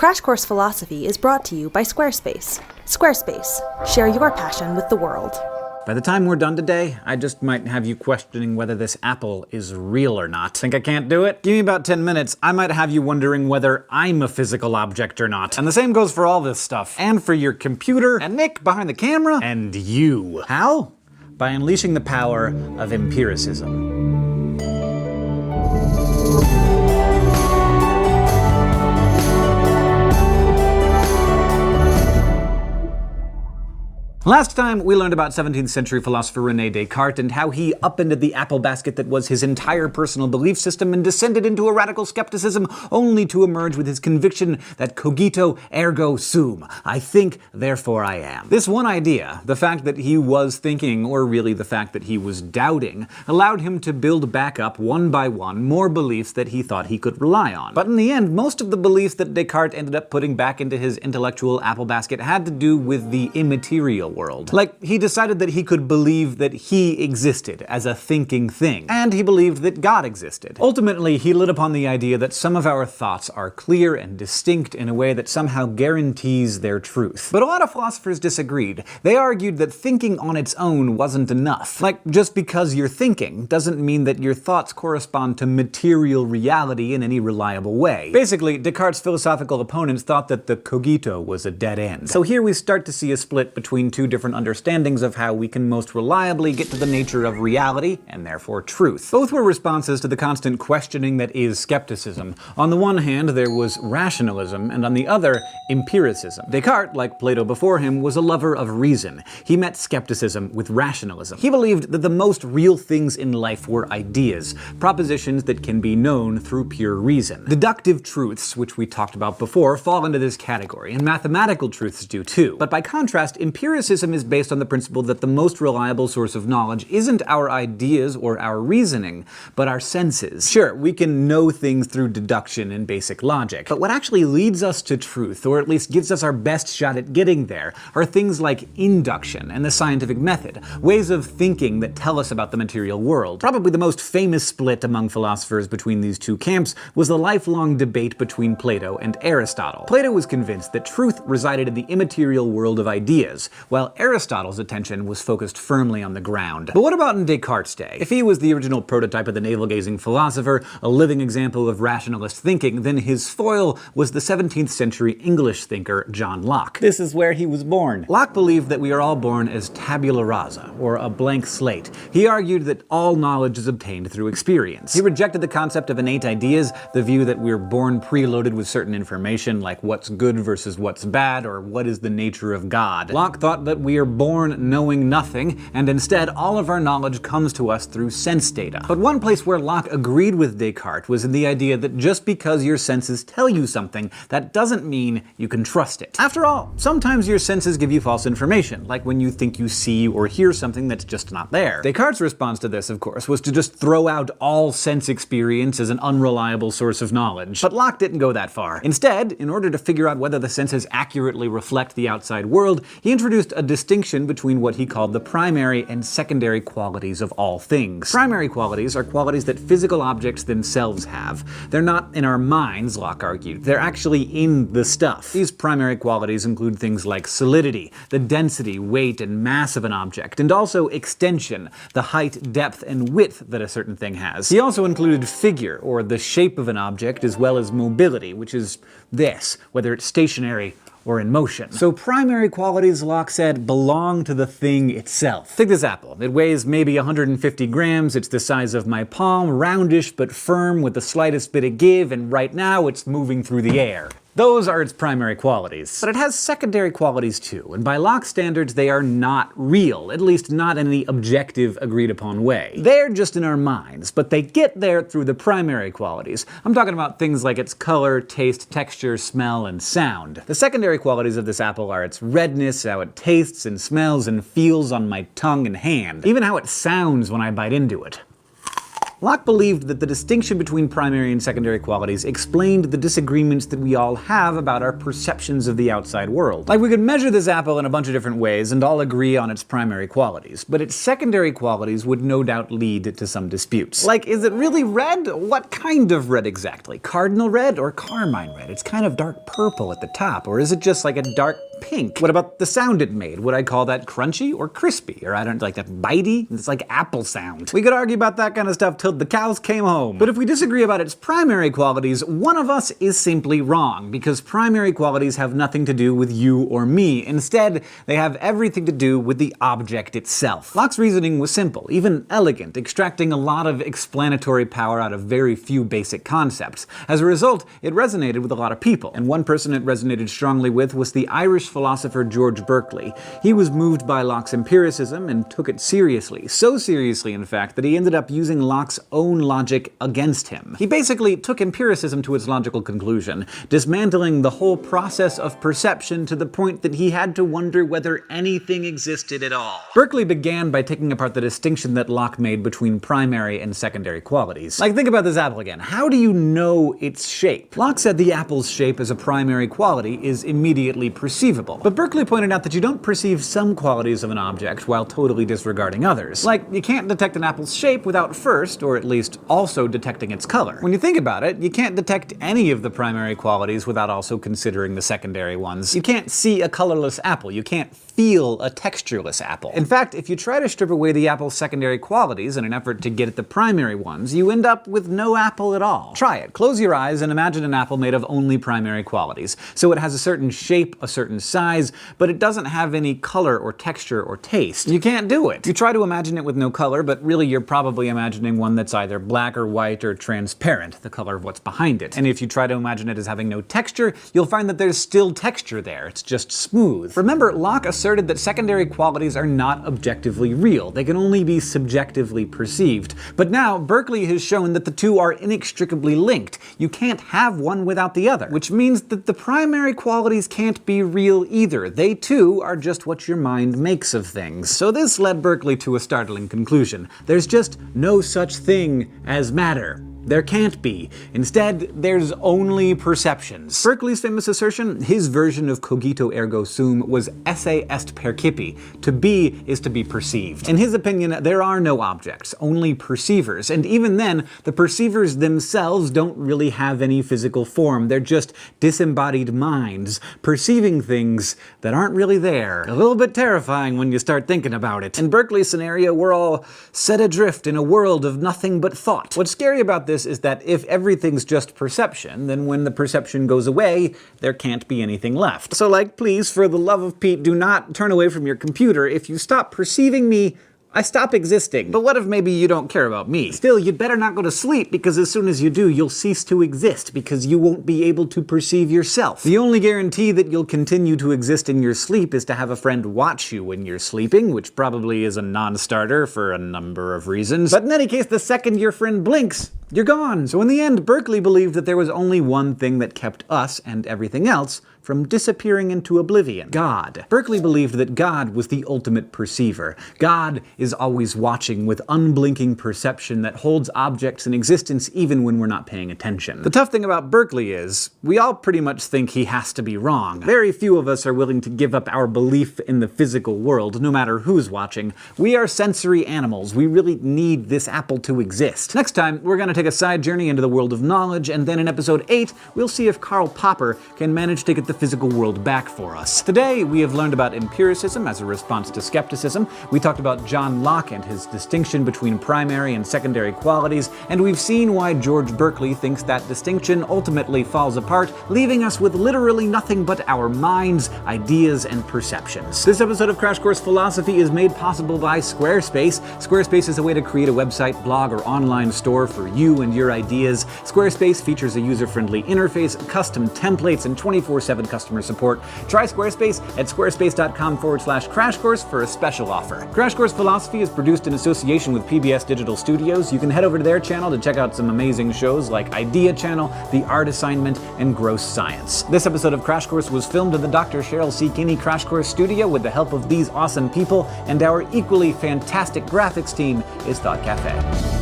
Crash Course Philosophy is brought to you by Squarespace. Squarespace. Share your passion with the world. By the time we're done today, I just might have you questioning whether this apple is real or not. Think I can't do it? Give me about 10 minutes, I might have you wondering whether I'm a physical object or not. And the same goes for all this stuff. And for your computer, and Nick behind the camera, and you. How? By unleashing the power of empiricism. Last time, we learned about 17th century philosopher René Descartes and how he upended the apple basket that was his entire personal belief system and descended into a radical skepticism, only to emerge with his conviction that cogito ergo sum. I think, therefore I am. This one idea, the fact that he was thinking, or really the fact that he was doubting, allowed him to build back up, one by one, more beliefs that he thought he could rely on. But in the end, most of the beliefs that Descartes ended up putting back into his intellectual apple basket had to do with the immaterial world. Like, he decided that he could believe that he existed as a thinking thing, and he believed that God existed. Ultimately, he lit upon the idea that some of our thoughts are clear and distinct in a way that somehow guarantees their truth. But a lot of philosophers disagreed. They argued that thinking on its own wasn't enough. Like, just because you're thinking doesn't mean that your thoughts correspond to material reality in any reliable way. Basically, Descartes' philosophical opponents thought that the cogito was a dead end. So here we start to see a split between two different understandings of how we can most reliably get to the nature of reality, and therefore truth. Both were responses to the constant questioning that is skepticism. On the one hand, there was rationalism, and on the other, empiricism. Descartes, like Plato before him, was a lover of reason. He met skepticism with rationalism. He believed that the most real things in life were ideas, propositions that can be known through pure reason. Deductive truths, which we talked about before, fall into this category, and mathematical truths do too. But by contrast, empiricism is based on the principle that the most reliable source of knowledge isn't our ideas or our reasoning, but our senses. Sure, we can know things through deduction and basic logic, but what actually leads us to truth, or at least gives us our best shot at getting there, are things like induction and the scientific method, ways of thinking that tell us about the material world. Probably the most famous split among philosophers between these two camps was the lifelong debate between Plato and Aristotle. Plato was convinced that truth resided in the immaterial world of ideas, while Aristotle's attention was focused firmly on the ground. But what about in Descartes' day? If he was the original prototype of the navel-gazing philosopher, a living example of rationalist thinking, then his foil was the 17th century English thinker John Locke. This is where he was born. Locke believed that we are all born as tabula rasa, or a blank slate. He argued that all knowledge is obtained through experience. He rejected the concept of innate ideas, the view that we're born preloaded with certain information, like what's good versus what's bad, or what is the nature of God. Locke thought that we are born knowing nothing, and instead all of our knowledge comes to us through sense data. But one place where Locke agreed with Descartes was in the idea that just because your senses tell you something, that doesn't mean you can trust it. After all, sometimes your senses give you false information, like when you think you see or hear something that's just not there. Descartes' response to this, of course, was to just throw out all sense experience as an unreliable source of knowledge. But Locke didn't go that far. Instead, in order to figure out whether the senses accurately reflect the outside world, he introduced a distinction between what he called the primary and secondary qualities of all things. Primary qualities are qualities that physical objects themselves have. They're not in our minds, Locke argued. They're actually in the stuff. These primary qualities include things like solidity, the density, weight, and mass of an object, and also extension, the height, depth, and width that a certain thing has. He also included figure, or the shape of an object, as well as mobility, which is this, whether it's stationary or in motion. So primary qualities, Locke said, belong to the thing itself. Take this apple. It weighs maybe 150 grams, it's the size of my palm, roundish but firm with the slightest bit of give, and right now it's moving through the air. Those are its primary qualities. But it has secondary qualities too, and by Locke's standards they are not real, at least not in any objective, agreed-upon way. They're just in our minds, but they get there through the primary qualities. I'm talking about things like its color, taste, texture, smell, and sound. The secondary qualities of this apple are its redness, how it tastes and smells and feels on my tongue and hand, even how it sounds when I bite into it. Locke believed that the distinction between primary and secondary qualities explained the disagreements that we all have about our perceptions of the outside world. Like, we could measure this apple in a bunch of different ways and all agree on its primary qualities, but its secondary qualities would no doubt lead to some disputes. Like, is it really red? What kind of red exactly? Cardinal red or carmine red? It's kind of dark purple at the top, or is it just like a dark pink? What about the sound it made? Would I call that crunchy or crispy? Or I don't like that bitey? It's like apple sound. We could argue about that kind of stuff till the cows came home. But if we disagree about its primary qualities, one of us is simply wrong, because primary qualities have nothing to do with you or me. Instead, they have everything to do with the object itself. Locke's reasoning was simple, even elegant, extracting a lot of explanatory power out of very few basic concepts. As a result, it resonated with a lot of people, and one person it resonated strongly with was the Irish philosopher George Berkeley. He was moved by Locke's empiricism and took it seriously. So seriously, in fact, that he ended up using Locke's own logic against him. He basically took empiricism to its logical conclusion, dismantling the whole process of perception to the point that he had to wonder whether anything existed at all. Berkeley began by taking apart the distinction that Locke made between primary and secondary qualities. Like, think about this apple again. How do you know its shape? Locke said the apple's shape as a primary quality is immediately perceivable. But Berkeley pointed out that you don't perceive some qualities of an object while totally disregarding others. Like, you can't detect an apple's shape without first, or at least also, detecting its color. When you think about it, you can't detect any of the primary qualities without also considering the secondary ones. You can't see a colorless apple. You can't feel a textureless apple. In fact, if you try to strip away the apple's secondary qualities in an effort to get at the primary ones, you end up with no apple at all. Try it. Close your eyes and imagine an apple made of only primary qualities. So it has a certain shape, a certain size, but it doesn't have any color or texture or taste. You can't do it. You try to imagine it with no color, but really you're probably imagining one that's either black or white or transparent, the color of what's behind it. And if you try to imagine it as having no texture, you'll find that there's still texture there. It's just smooth. Remember, Locke asserted that secondary qualities are not objectively real. They can only be subjectively perceived. But now, Berkeley has shown that the two are inextricably linked. You can't have one without the other, which means that the primary qualities can't be real either. They too are just what your mind makes of things. So this led Berkeley to a startling conclusion. There's just no such thing as matter. There can't be. Instead, there's only perceptions. Berkeley's famous assertion, his version of cogito ergo sum, was esse est percipi. To be is to be perceived. In his opinion, there are no objects, only perceivers. And even then, the perceivers themselves don't really have any physical form. They're just disembodied minds, perceiving things that aren't really there. A little bit terrifying when you start thinking about it. In Berkeley's scenario, we're all set adrift in a world of nothing but thought. What's scary about this is that if everything's just perception, then when the perception goes away, there can't be anything left. So, like, please, for the love of Pete, do not turn away from your computer. If you stop perceiving me, I stop existing. But what if maybe you don't care about me? Still, you'd better not go to sleep, because as soon as you do, you'll cease to exist, because you won't be able to perceive yourself. The only guarantee that you'll continue to exist in your sleep is to have a friend watch you when you're sleeping, which probably is a non-starter for a number of reasons. But in any case, the second your friend blinks, you're gone. So in the end, Berkeley believed that there was only one thing that kept us and everything else from disappearing into oblivion: God. Berkeley believed that God was the ultimate perceiver. God is always watching with unblinking perception that holds objects in existence even when we're not paying attention. The tough thing about Berkeley is, we all pretty much think he has to be wrong. Very few of us are willing to give up our belief in the physical world, no matter who's watching. We are sensory animals. We really need this apple to exist. Next time, we're gonna take a side journey into the world of knowledge, and then in episode 8, we'll see if Karl Popper can manage to get the physical world back for us. Today, we have learned about empiricism as a response to skepticism. We talked about John Locke and his distinction between primary and secondary qualities, and we've seen why George Berkeley thinks that distinction ultimately falls apart, leaving us with literally nothing but our minds, ideas, and perceptions. This episode of Crash Course Philosophy is made possible by Squarespace. Squarespace is a way to create a website, blog, or online store for you and your ideas. Squarespace features a user-friendly interface, custom templates, and 24/7 customer support. Try Squarespace at squarespace.com/Crash Course for a special offer. Crash Course Philosophy is produced in association with PBS Digital Studios. You can head over to their channel to check out some amazing shows like Idea Channel, The Art Assignment, and Gross Science. This episode of Crash Course was filmed in the Dr. Cheryl C. Kinney Crash Course studio with the help of these awesome people, and our equally fantastic graphics team is Thought Cafe.